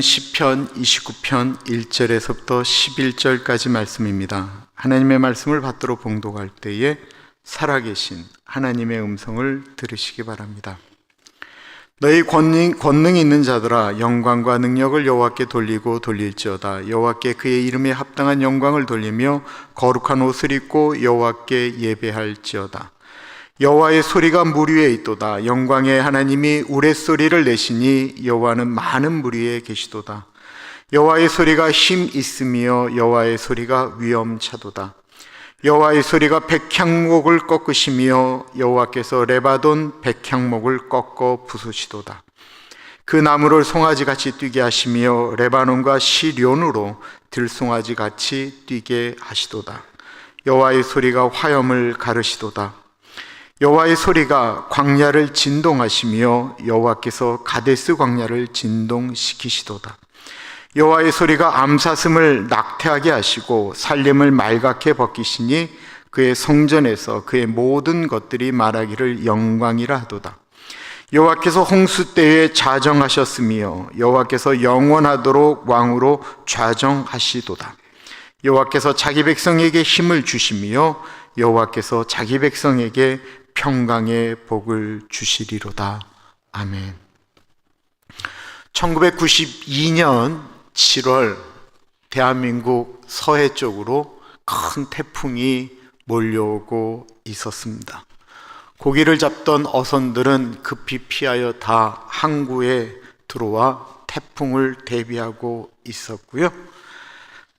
시편 29편 1절에서부터 11절까지 말씀입니다. 하나님의 말씀을 받들어 봉독할 때에 살아계신 하나님의 음성을 들으시기 바랍니다. 너희 권능 있는 자들아, 영광과 능력을 여호와께 돌리고 돌릴지어다. 여호와께 그의 이름에 합당한 영광을 돌리며 거룩한 옷을 입고 여호와께 예배할지어다. 여호와의 소리가 물 위에 있도다. 영광의 하나님이 우레소리를 내시니 여호와는 많은 물 위에 계시도다. 여호와의 소리가 힘 있으며 여호와의 소리가 위엄차도다. 여호와의 소리가 백향목을 꺾으시며 여호와께서 레바논 백향목을 꺾어 부수시도다. 그 나무를 송아지같이 뛰게 하시며 레바논과 시련으로 들송아지같이 뛰게 하시도다. 여호와의 소리가 화염을 가르시도다. 여호와의 소리가 광야를 진동하시며 여호와께서 가데스 광야를 진동시키시도다. 여호와의 소리가 암사슴을 낙태하게 하시고 살림을 말갛게 벗기시니 그의 성전에서 그의 모든 것들이 말하기를 영광이라 하도다. 여호와께서 홍수 때에 자정하셨으며 여호와께서 영원하도록 왕으로 좌정하시도다. 여호와께서 자기 백성에게 힘을 주시며 여호와께서 자기 백성에게 평강의 복을 주시리로다. 아멘. 1992년 7월 대한민국 서해 쪽으로 큰 태풍이 몰려오고 있었습니다. 고기를 잡던 어선들은 급히 피하여 다 항구에 들어와 태풍을 대비하고 있었고요.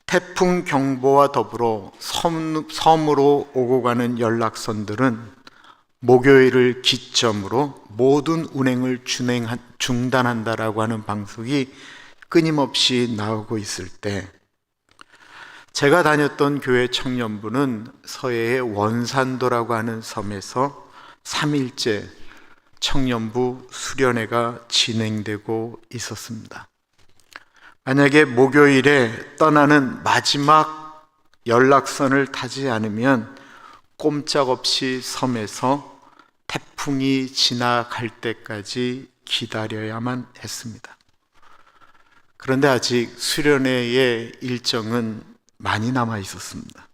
태풍 경보와 더불어 섬으로 오고 가는 연락선들은 목요일을 기점으로 모든 운행을 중단한다라고 하는 방송이 끊임없이 나오고 있을 때, 제가 다녔던 교회 청년부는 서해의 원산도라고 하는 섬에서 3일째 청년부 수련회가 진행되고 있었습니다. 만약에 목요일에 떠나는 마지막 연락선을 타지 않으면 꼼짝없이 섬에서 태풍이 지나갈 때까지 기다려야만 했습니다. 그런데 아직 수련회의 일정은 많이 남아 있었습니다.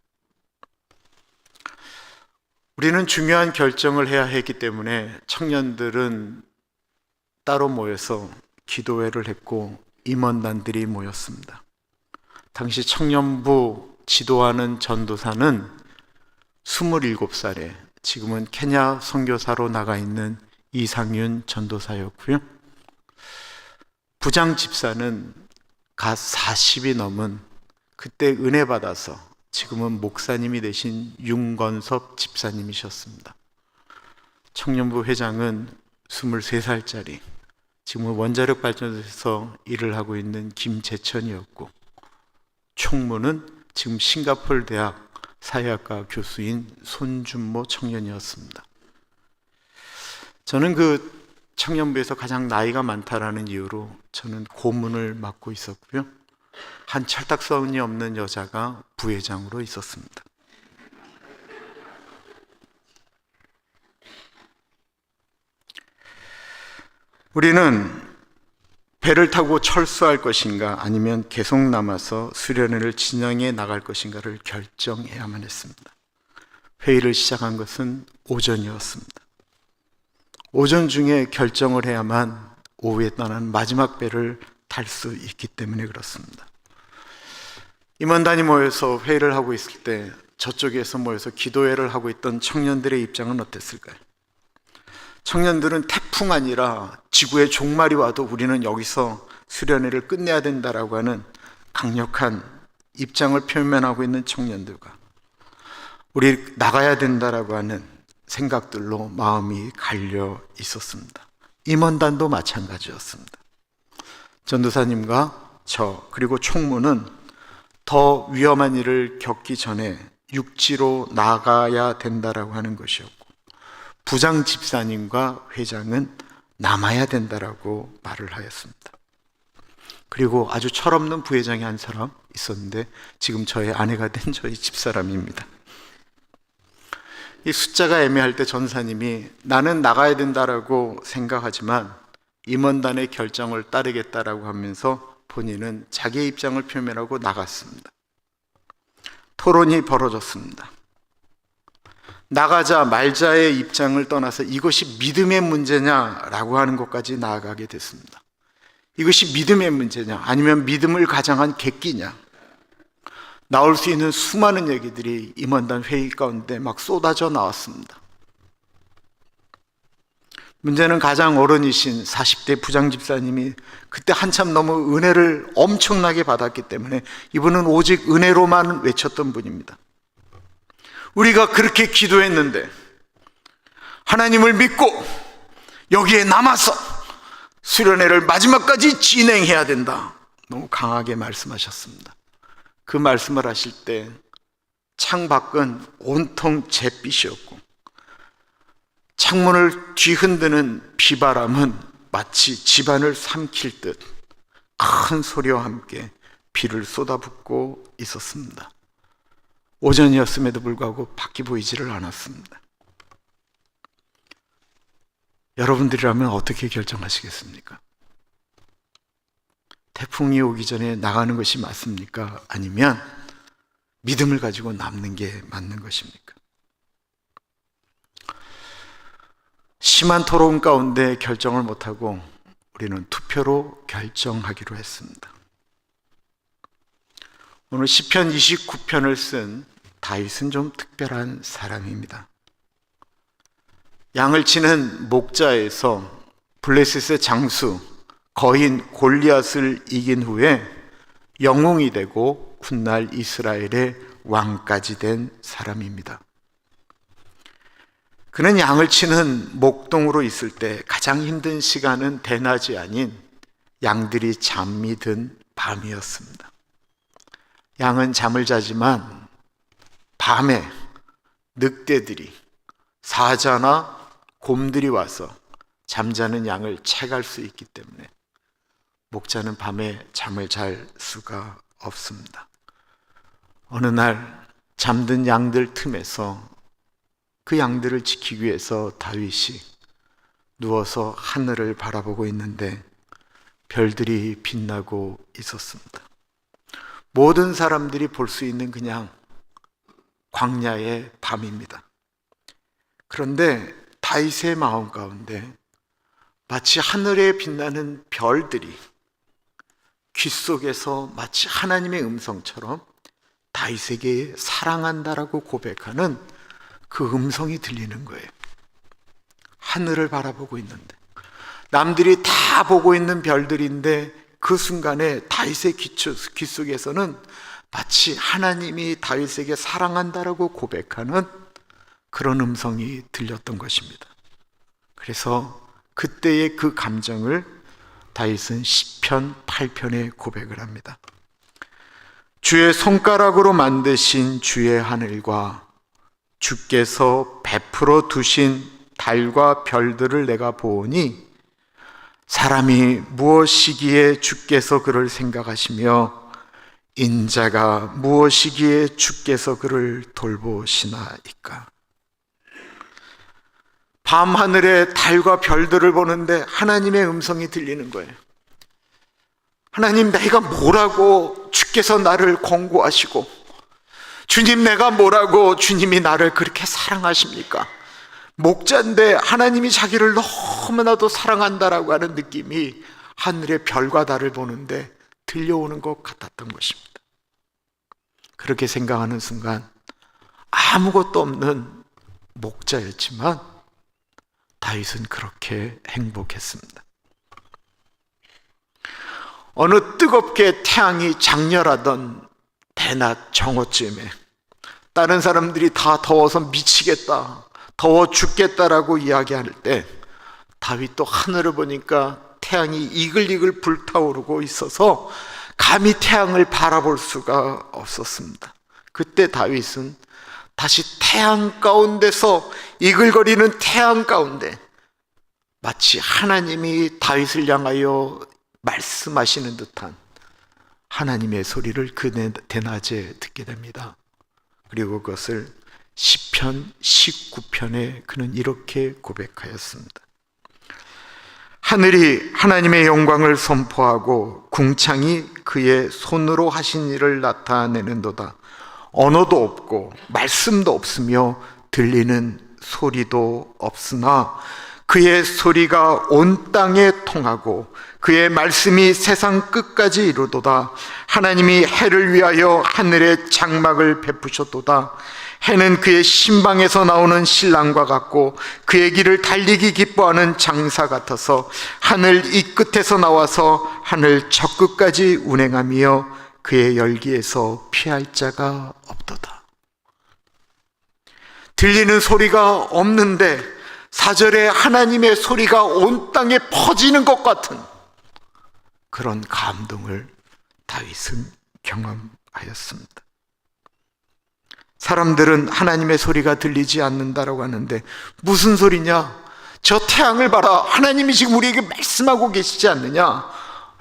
우리는 중요한 결정을 해야 했기 때문에 청년들은 따로 모여서 기도회를 했고 임원단들이 모였습니다. 당시 청년부 지도하는 전도사는 27살에 지금은 케냐 선교사로 나가 있는 이상윤 전도사였고요. 부장 집사는 갓 40이 넘은 그때 은혜 받아서 지금은 목사님이 되신 윤건섭 집사님이셨습니다. 청년부 회장은 23살짜리 지금은 원자력 발전소에서 일을 하고 있는 김재천이었고, 총무는 지금 싱가포르 대학 사회학과 교수인 손준모 청년이었습니다. 저는 그 청년부에서 가장 나이가 많다라는 이유로 저는 고문을 맡고 있었고요. 한 철딱서운이 없는 여자가 부회장으로 있었습니다. 우리는 배를 타고 철수할 것인가 아니면 계속 남아서 수련회를 진행해 나갈 것인가를 결정해야만 했습니다. 회의를 시작한 것은 오전이었습니다. 오전 중에 결정을 해야만 오후에 떠나는 마지막 배를 탈 수 있기 때문에 그렇습니다. 임원단이 모여서 회의를 하고 있을 때 저쪽에서 모여서 기도회를 하고 있던 청년들의 입장은 어땠을까요? 청년들은 태풍 아니라 지구의 종말이 와도 우리는 여기서 수련회를 끝내야 된다라고 하는 강력한 입장을 표면하고 있는 청년들과 우리 나가야 된다라고 하는 생각들로 마음이 갈려 있었습니다. 임원단도 마찬가지였습니다. 전도사님과 저 그리고 총무는 더 위험한 일을 겪기 전에 육지로 나가야 된다라고 하는 것이었고, 부장 집사님과 회장은 남아야 된다라고 말을 하였습니다. 그리고 아주 철없는 부회장이 한 사람 있었는데 지금 저의 아내가 된 저희 집사람입니다. 이 숫자가 애매할 때 전사님이 나는 나가야 된다라고 생각하지만 임원단의 결정을 따르겠다라고 하면서 본인은 자기의 입장을 표명하고 나갔습니다. 토론이 벌어졌습니다. 나가자 말자의 입장을 떠나서 이것이 믿음의 문제냐라고 하는 것까지 나아가게 됐습니다. 이것이 믿음의 문제냐 아니면 믿음을 가장한 객기냐, 나올 수 있는 수많은 얘기들이 임원단 회의 가운데 막 쏟아져 나왔습니다. 문제는 가장 어른이신 40대 부장집사님이 그때 한참 너무 은혜를 엄청나게 받았기 때문에 이분은 오직 은혜로만 외쳤던 분입니다. 우리가 그렇게 기도했는데 하나님을 믿고 여기에 남아서 수련회를 마지막까지 진행해야 된다, 너무 강하게 말씀하셨습니다. 그 말씀을 하실 때 창밖은 온통 잿빛이었고 창문을 뒤흔드는 비바람은 마치 집안을 삼킬 듯 큰 소리와 함께 비를 쏟아붓고 있었습니다. 오전이었음에도 불구하고 밖이 보이지를 않았습니다. 여러분들이라면 어떻게 결정하시겠습니까? 태풍이 오기 전에 나가는 것이 맞습니까? 아니면 믿음을 가지고 남는 게 맞는 것입니까? 심한 토론 가운데 결정을 못하고 우리는 투표로 결정하기로 했습니다. 오늘 시편 29편을 쓴 다윗은 좀 특별한 사람입니다. 양을 치는 목자에서 블레셋의 장수 거인 골리앗을 이긴 후에 영웅이 되고 훗날 이스라엘의 왕까지 된 사람입니다. 그는 양을 치는 목동으로 있을 때 가장 힘든 시간은 대낮이 아닌 양들이 잠이 든 밤이었습니다. 양은 잠을 자지만 밤에 늑대들이, 사자나 곰들이 와서 잠자는 양을 채갈 수 있기 때문에 목자는 밤에 잠을 잘 수가 없습니다. 어느 날 잠든 양들 틈에서 그 양들을 지키기 위해서 다윗이 누워서 하늘을 바라보고 있는데 별들이 빛나고 있었습니다. 모든 사람들이 볼 수 있는 그냥 광야의 밤입니다. 그런데 다윗의 마음 가운데 마치 하늘에 빛나는 별들이 귀 속에서 마치 하나님의 음성처럼 다윗에게 사랑한다라고 고백하는 그 음성이 들리는 거예요. 하늘을 바라보고 있는데 남들이 다 보고 있는 별들인데 그 순간에 다윗의 귀 속에서는 마치 하나님이 다윗에게 사랑한다라고 고백하는 그런 음성이 들렸던 것입니다. 그래서 그때의 그 감정을 다윗은 시편 8편에 고백을 합니다. 주의 손가락으로 만드신 주의 하늘과 주께서 베풀어 두신 달과 별들을 내가 보오니 사람이 무엇이기에 주께서 그를 생각하시며 인자가 무엇이기에 주께서 그를 돌보시나이까. 밤하늘에 달과 별들을 보는데 하나님의 음성이 들리는 거예요. 하나님, 내가 뭐라고 주께서 나를 권고하시고, 주님 내가 뭐라고 주님이 나를 그렇게 사랑하십니까? 목자인데 하나님이 자기를 너무나도 사랑한다라고 하는 느낌이 하늘의 별과 달을 보는데 들려오는 것 같았던 것입니다. 그렇게 생각하는 순간 아무것도 없는 목자였지만 다윗은 그렇게 행복했습니다. 어느 뜨겁게 태양이 장렬하던 대낮 정오쯤에 다른 사람들이 다 더워서 미치겠다, 더워 죽겠다라고 이야기할 때 다윗도 하늘을 보니까 태양이 이글이글 불타오르고 있어서 감히 태양을 바라볼 수가 없었습니다. 그때 다윗은 다시 태양 가운데서 이글거리는 태양 가운데 마치 하나님이 다윗을 향하여 말씀하시는 듯한 하나님의 소리를 그 대낮에 듣게 됩니다. 그리고 그것을 시편 19편에 그는 이렇게 고백하였습니다. 하늘이 하나님의 영광을 선포하고 궁창이 그의 손으로 하신 일을 나타내는도다. 언어도 없고 말씀도 없으며 들리는 소리도 없으나 그의 소리가 온 땅에 통하고 그의 말씀이 세상 끝까지 이루도다. 하나님이 해를 위하여 하늘에 장막을 베푸셨도다. 해는 그의 신방에서 나오는 신랑과 같고 그의 길을 달리기 기뻐하는 장사 같아서 하늘 이 끝에서 나와서 하늘 저 끝까지 운행하며 그의 열기에서 피할 자가 없도다. 들리는 소리가 없는데 4절에 하나님의 소리가 온 땅에 퍼지는 것 같은 그런 감동을 다윗은 경험하였습니다. 사람들은 하나님의 소리가 들리지 않는다라고 하는데 무슨 소리냐? 저 태양을 봐라. 하나님이 지금 우리에게 말씀하고 계시지 않느냐?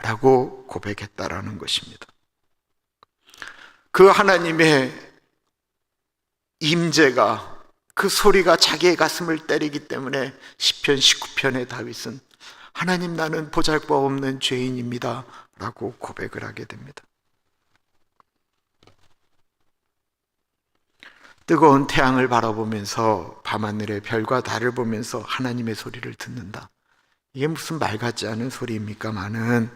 라고 고백했다라는 것입니다. 그 하나님의 임재가, 그 소리가 자기의 가슴을 때리기 때문에 시편 19편의 다윗은 하나님, 나는 보잘것없는 죄인입니다 라고 고백을 하게 됩니다. 뜨거운 태양을 바라보면서 밤하늘의 별과 달을 보면서 하나님의 소리를 듣는다. 이게 무슨 말 같지 않은 소리입니까마는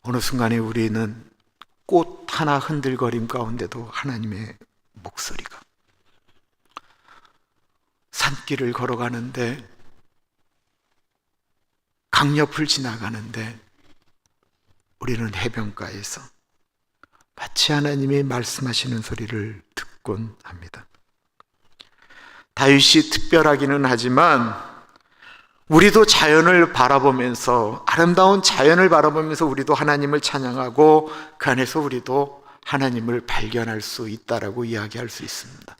어느 순간에 우리는 꽃 하나 흔들거림 가운데도 하나님의 목소리가, 산길을 걸어가는데, 강옆을 지나가는데 우리는 해변가에서 마치 하나님이 말씀하시는 소리를 듣곤 합니다. 다윗이 특별하기는 하지만 우리도 자연을 바라보면서, 아름다운 자연을 바라보면서 우리도 하나님을 찬양하고 그 안에서 우리도 하나님을 발견할 수 있다라고 이야기할 수 있습니다.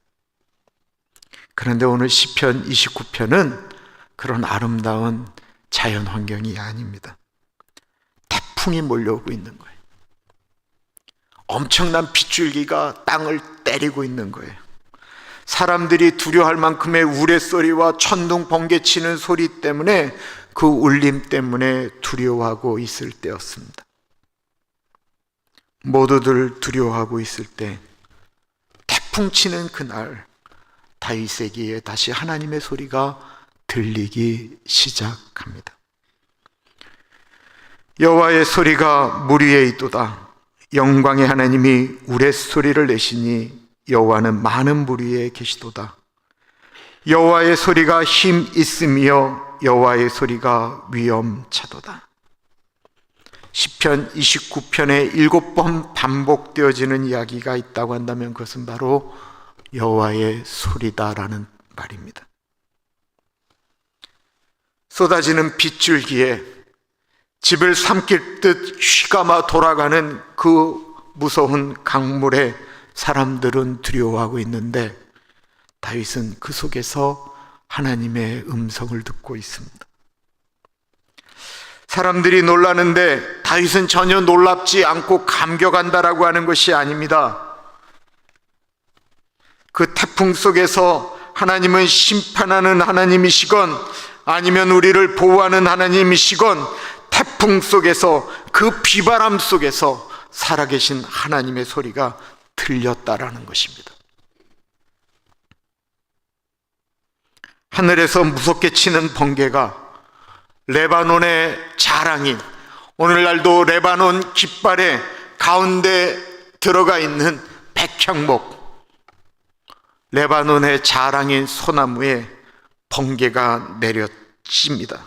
그런데 오늘 시편 29편은 그런 아름다운 자연 환경이 아닙니다. 태풍이 몰려오고 있는 거예요. 엄청난 빗줄기가 땅을 때리고 있는 거예요. 사람들이 두려워할 만큼의 우레소리와 천둥 번개치는 소리 때문에, 그 울림 때문에 두려워하고 있을 때였습니다. 모두들 두려워하고 있을 때 태풍 치는 그날 다윗에게 다시 하나님의 소리가 들리기 시작합니다. 여호와의 소리가 물 위에 있도다. 영광의 하나님이 우레소리를 내시니 여호와는 많은 물 위에 계시도다. 여호와의 소리가 힘 있으며 여호와의 소리가 위엄차도다. 시편 29편에 7번 반복되어지는 이야기가 있다고 한다면 그것은 바로 여호와의 소리다라는 말입니다. 쏟아지는 빗줄기에 집을 삼킬 듯 휘감아 돌아가는 그 무서운 강물에 사람들은 두려워하고 있는데 다윗은 그 속에서 하나님의 음성을 듣고 있습니다. 사람들이 놀라는데 다윗은 전혀 놀랍지 않고 감격한다라고 하는 것이 아닙니다. 그 태풍 속에서 하나님은 심판하는 하나님이시건 아니면 우리를 보호하는 하나님이시건 태풍 속에서, 그 비바람 속에서 살아계신 하나님의 소리가 들렸다라는 것입니다. 하늘에서 무섭게 치는 번개가 레바논의 자랑인, 오늘날도 레바논 깃발의 가운데 들어가 있는 백향목, 레바논의 자랑인 소나무에 번개가 내려집니다.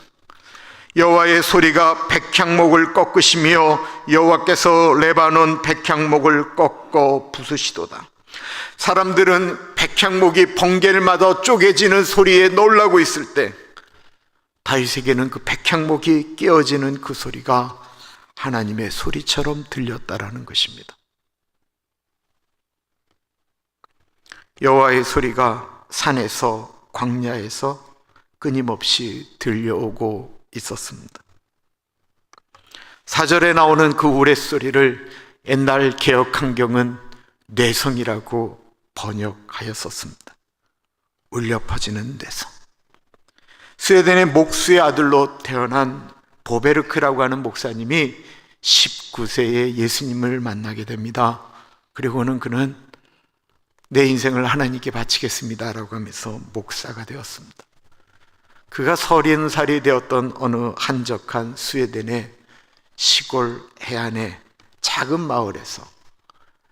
여호와의 소리가 백향목을 꺾으시며 여호와께서 레바논 백향목을 꺾어 부수시도다. 사람들은 백향목이 번개를 맞아 쪼개지는 소리에 놀라고 있을 때 다윗에게는 그 백향목이 깨어지는 그 소리가 하나님의 소리처럼 들렸다라는 것입니다. 여호와의 소리가 산에서, 광야에서 끊임없이 들려오고 있었습니다. 4절에 나오는 그 우레소리를 옛날 개역한경은 뇌성이라고 번역하였었습니다. 울려 퍼지는 뇌성. 스웨덴의 목수의 아들로 태어난 보베르크라고 하는 목사님이 19세에 예수님을 만나게 됩니다. 그리고는 그는 내 인생을 하나님께 바치겠습니다라고 하면서 목사가 되었습니다. 그가 30살이 되었던 어느 한적한 스웨덴의 시골 해안의 작은 마을에서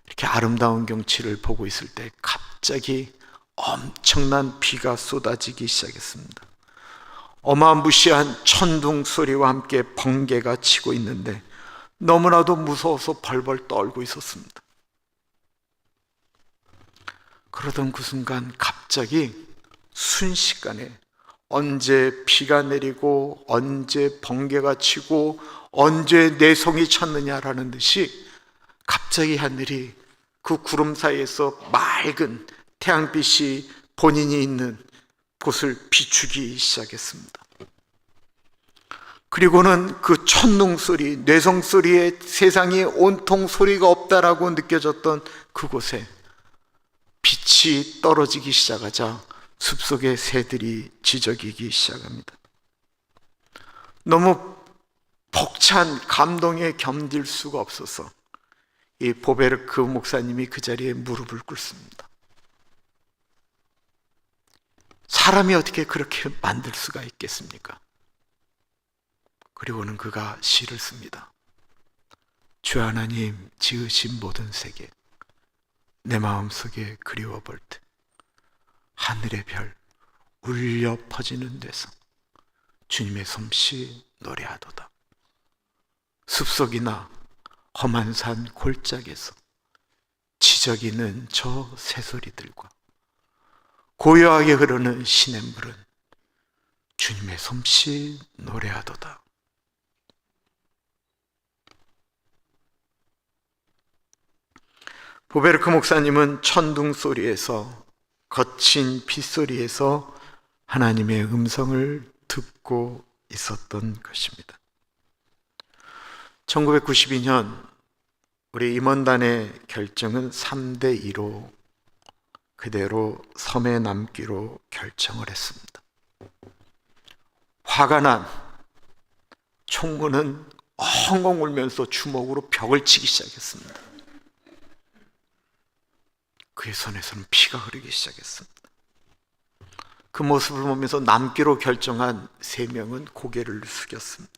이렇게 아름다운 경치를 보고 있을 때 갑자기 엄청난 비가 쏟아지기 시작했습니다. 어마무시한 천둥 소리와 함께 번개가 치고 있는데 너무나도 무서워서 벌벌 떨고 있었습니다. 그러던 그 순간 갑자기 순식간에 언제 비가 내리고 언제 번개가 치고 언제 내송이 쳤느냐라는 듯이 갑자기 하늘이 그 구름 사이에서 맑은 태양빛이 본인이 있는 곳을 비추기 시작했습니다. 그리고는 그 천둥 소리, 뇌성 소리에 세상에 온통 소리가 없다라고 느껴졌던 그곳에 빛이 떨어지기 시작하자 숲속의 새들이 지저귀기 시작합니다. 너무 벅찬 감동에 견딜 수가 없어서 이 보베르크 목사님이 그 자리에 무릎을 꿇습니다. 사람이 어떻게 그렇게 만들 수가 있겠습니까? 그리고는 그가 시를 씁니다. 주 하나님 지으신 모든 세계 내 마음속에 그리워 볼 때 하늘의 별 울려 퍼지는 데서 주님의 솜씨 노래하도다. 숲속이나 험한 산 골짜기에서 지저귀는 저 새소리들과 고요하게 흐르는 시냇물은 주님의 솜씨 노래하도다. 보베르크 목사님은 천둥 소리에서 거친 빗소리에서 하나님의 음성을 듣고 있었던 것입니다. 1992년 우리 임원단의 결정은 3대2로 그대로 섬에 남기로 결정을 했습니다. 화가 난 총무는 엉엉 울면서 주먹으로 벽을 치기 시작했습니다. 그의 손에서는 피가 흐르기 시작했습니다. 그 모습을 보면서 남기로 결정한 3명은 고개를 숙였습니다.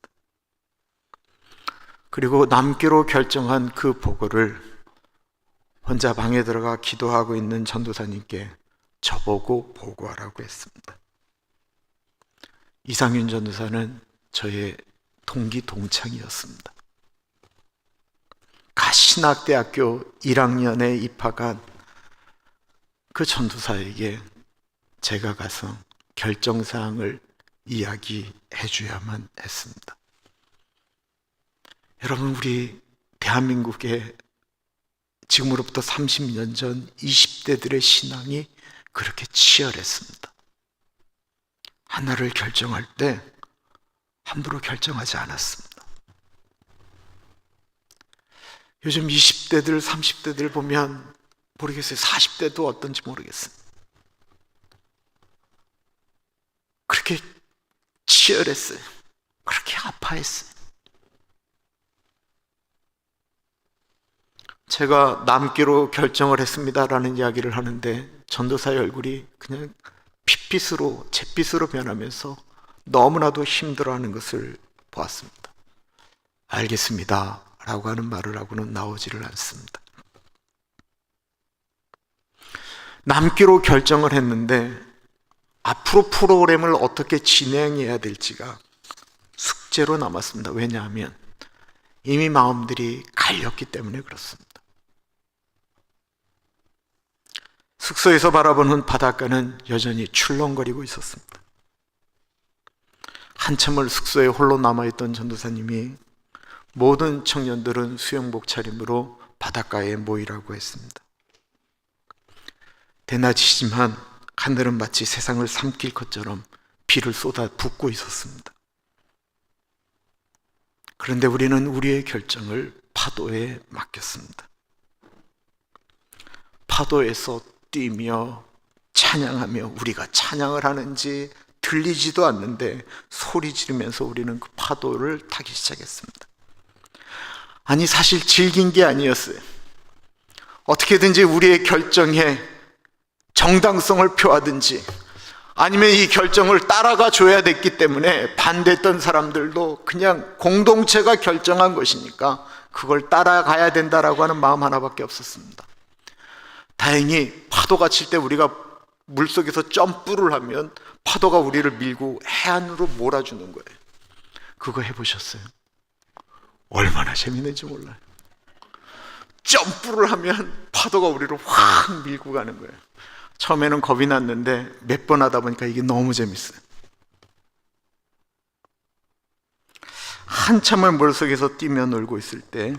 그리고 남기로 결정한 그 보고를 혼자 방에 들어가 기도하고 있는 전도사님께 저보고 보고하라고 했습니다. 이상윤 전도사는 저의 동기 동창이었습니다. 가신학대학교 1학년에 입학한 그 전도사에게 제가 가서 결정사항을 이야기해 줘야만 했습니다. 여러분, 우리 대한민국의 지금으로부터 30년 전 20대들의 신앙이 그렇게 치열했습니다. 하나를 결정할 때 함부로 결정하지 않았습니다. 요즘 20대들, 30대들 보면 모르겠어요. 40대도 어떤지 모르겠어요. 그렇게 치열했어요. 그렇게 아파했어요. 제가 남기로 결정을 했습니다라는 이야기를 하는데 전도사의 얼굴이 그냥 핏빛으로, 잿빛으로 변하면서 너무나도 힘들어하는 것을 보았습니다. 알겠습니다 라고 하는 말을 하고는 나오지를 않습니다. 남기로 결정을 했는데 앞으로 프로그램을 어떻게 진행해야 될지가 숙제로 남았습니다. 왜냐하면 이미 마음들이 갈렸기 때문에 그렇습니다. 숙소에서 바라보는 바닷가는 여전히 출렁거리고 있었습니다. 한참을 숙소에 홀로 남아있던 전도사님이 모든 청년들은 수영복 차림으로 바닷가에 모이라고 했습니다. 대낮이지만 하늘은 마치 세상을 삼킬 것처럼 비를 쏟아 붓고 있었습니다. 그런데 우리는 우리의 결정을 파도에 맡겼습니다. 파도에서 뛰며 찬양하며 우리가 찬양을 하는지 들리지도 않는데 소리 지르면서 우리는 그 파도를 타기 시작했습니다. 아니, 사실 즐긴 게 아니었어요. 어떻게든지 우리의 결정에 정당성을 표하든지 아니면 이 결정을 따라가 줘야 됐기 때문에 반대했던 사람들도 그냥 공동체가 결정한 것이니까 그걸 따라가야 된다라고 하는 마음 하나밖에 없었습니다. 다행히 파도가 칠 때 우리가 물속에서 점프를 하면 파도가 우리를 밀고 해안으로 몰아주는 거예요. 그거 해보셨어요? 얼마나 재밌는지 몰라요. 점프를 하면 파도가 우리를 확 밀고 가는 거예요. 처음에는 겁이 났는데 몇 번 하다 보니까 이게 너무 재밌어요. 한참을 물속에서 뛰며 놀고 있을 때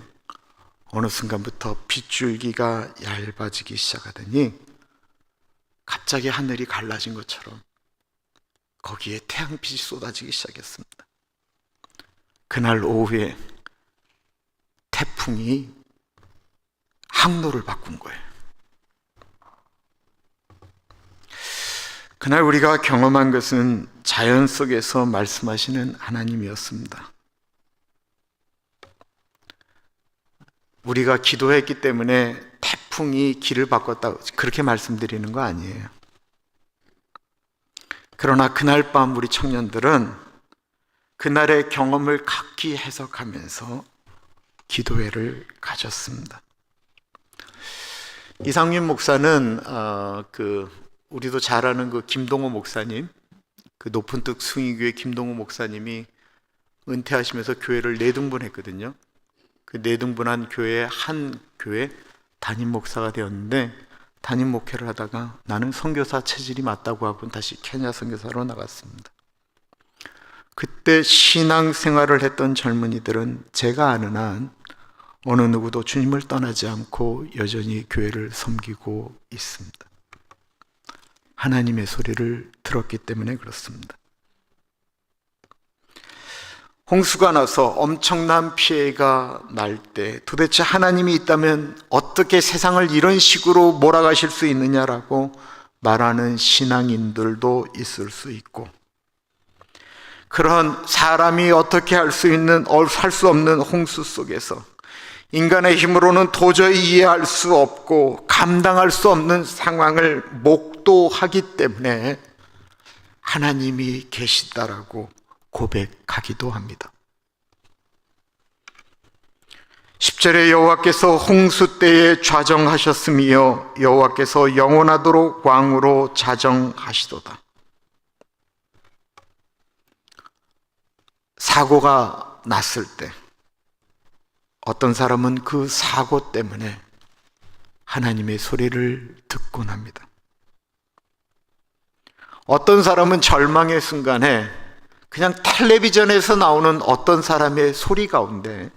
어느 순간부터 빗줄기가 얇아지기 시작하더니 갑자기 하늘이 갈라진 것처럼 거기에 태양빛이 쏟아지기 시작했습니다. 그날 오후에 태풍이 항로를 바꾼 거예요. 그날 우리가 경험한 것은 자연 속에서 말씀하시는 하나님이었습니다. 우리가 기도했기 때문에 태풍이 길을 바꿨다, 그렇게 말씀드리는 거 아니에요. 그러나 그날 밤 우리 청년들은 그날의 경험을 각기 해석하면서 기도회를 가졌습니다. 이상민 목사는 우리도 잘 아는 그 김동호 목사님, 그 높은뜻 숭의교회 김동호 목사님이 은퇴하시면서 교회를 내등분했거든요. 그 내등분한 교회의 한 교회 담임 목사가 되었는데, 담임 목회를 하다가 나는 선교사 체질이 맞다고 하고 다시 케냐 선교사로 나갔습니다. 그때 신앙생활을 했던 젊은이들은 제가 아는 한 어느 누구도 주님을 떠나지 않고 여전히 교회를 섬기고 있습니다. 하나님의 소리를 들었기 때문에 그렇습니다. 홍수가 나서 엄청난 피해가 날 때 도대체 하나님이 있다면 어떻게 세상을 이런 식으로 몰아가실 수 있느냐라고 말하는 신앙인들도 있을 수 있고, 그런 사람이 어떻게 할 수 없는 홍수 속에서 인간의 힘으로는 도저히 이해할 수 없고 감당할 수 없는 상황을 목도하기 때문에 하나님이 계시다라고 고백하기도 합니다. 10절에 여호와께서 홍수 때에 좌정하셨으며 여호와께서 영원하도록 왕으로 자정하시도다. 사고가 났을 때 어떤 사람은 그 사고 때문에 하나님의 소리를 듣곤 합니다. 어떤 사람은 절망의 순간에 그냥 텔레비전에서 나오는 어떤 사람의 소리 가운데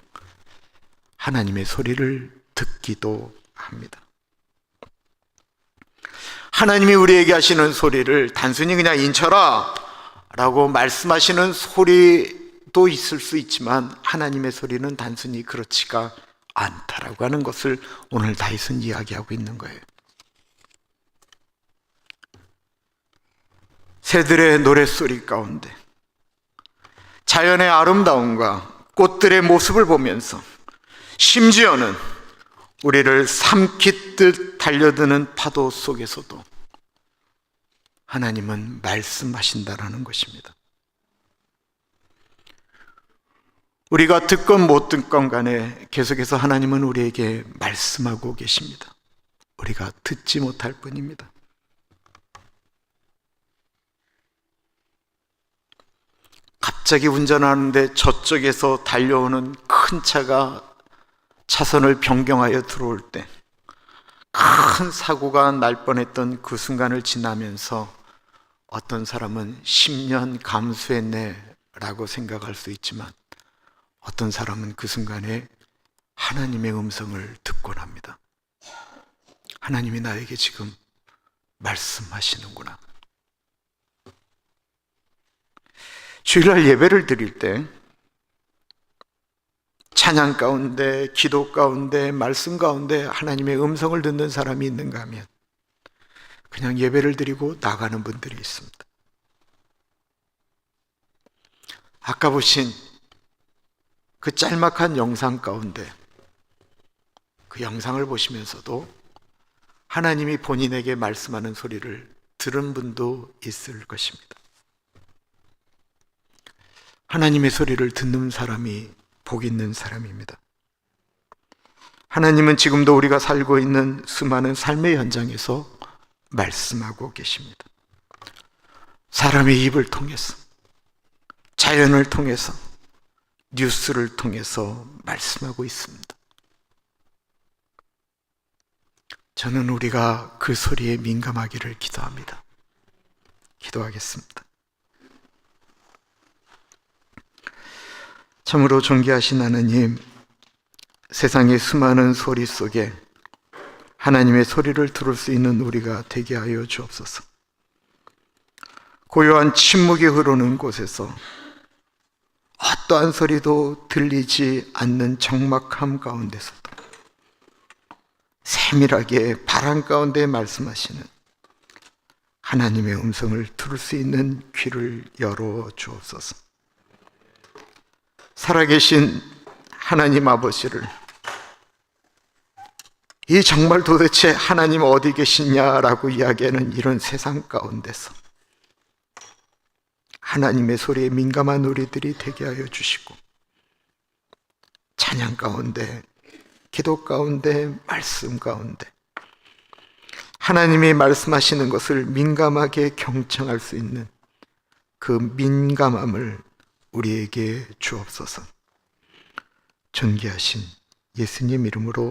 하나님의 소리를 듣기도 합니다. 하나님이 우리에게 하시는 소리를 단순히 그냥 인쳐라 라고 말씀하시는 소리도 있을 수 있지만, 하나님의 소리는 단순히 그렇지가 않다라고 하는 것을 오늘 다윗은 이야기하고 있는 거예요. 새들의 노랫소리 가운데 자연의 아름다움과 꽃들의 모습을 보면서, 심지어는 우리를 삼키듯 달려드는 파도 속에서도 하나님은 말씀하신다라는 것입니다. 우리가 듣건 못 듣건 간에 계속해서 하나님은 우리에게 말씀하고 계십니다. 우리가 듣지 못할 뿐입니다. 갑자기 운전하는데 저쪽에서 달려오는 큰 차가 차선을 변경하여 들어올 때 큰 사고가 날 뻔했던 그 순간을 지나면서 어떤 사람은 10년 감수했네 라고 생각할 수 있지만, 어떤 사람은 그 순간에 하나님의 음성을 듣곤 합니다. 하나님이 나에게 지금 말씀하시는구나. 주일날 예배를 드릴 때 찬양 가운데, 기도 가운데, 말씀 가운데 하나님의 음성을 듣는 사람이 있는가 하면 그냥 예배를 드리고 나가는 분들이 있습니다. 아까 보신 그 짤막한 영상 가운데 그 영상을 보시면서도 하나님이 본인에게 말씀하는 소리를 들은 분도 있을 것입니다. 하나님의 소리를 듣는 사람이 복 있는 사람입니다. 하나님은 지금도 우리가 살고 있는 수많은 삶의 현장에서 말씀하고 계십니다. 사람의 입을 통해서, 자연을 통해서, 뉴스를 통해서 말씀하고 있습니다. 저는 우리가 그 소리에 민감하기를 기도합니다. 기도하겠습니다. 참으로 존귀하신 하나님, 세상의 수많은 소리 속에 하나님의 소리를 들을 수 있는 우리가 되게 하여 주옵소서. 고요한 침묵이 흐르는 곳에서 어떠한 소리도 들리지 않는 적막함 가운데서도 세밀하게 바람 가운데 말씀하시는 하나님의 음성을 들을 수 있는 귀를 열어 주옵소서. 살아계신 하나님 아버지를 이 정말 도대체 하나님 어디 계시냐라고 이야기하는 이런 세상 가운데서 하나님의 소리에 민감한 우리들이 되게 하여 주시고, 찬양 가운데, 기도 가운데, 말씀 가운데 하나님이 말씀하시는 것을 민감하게 경청할 수 있는 그 민감함을 우리에게 주옵소서. 존귀하신 예수님 이름으로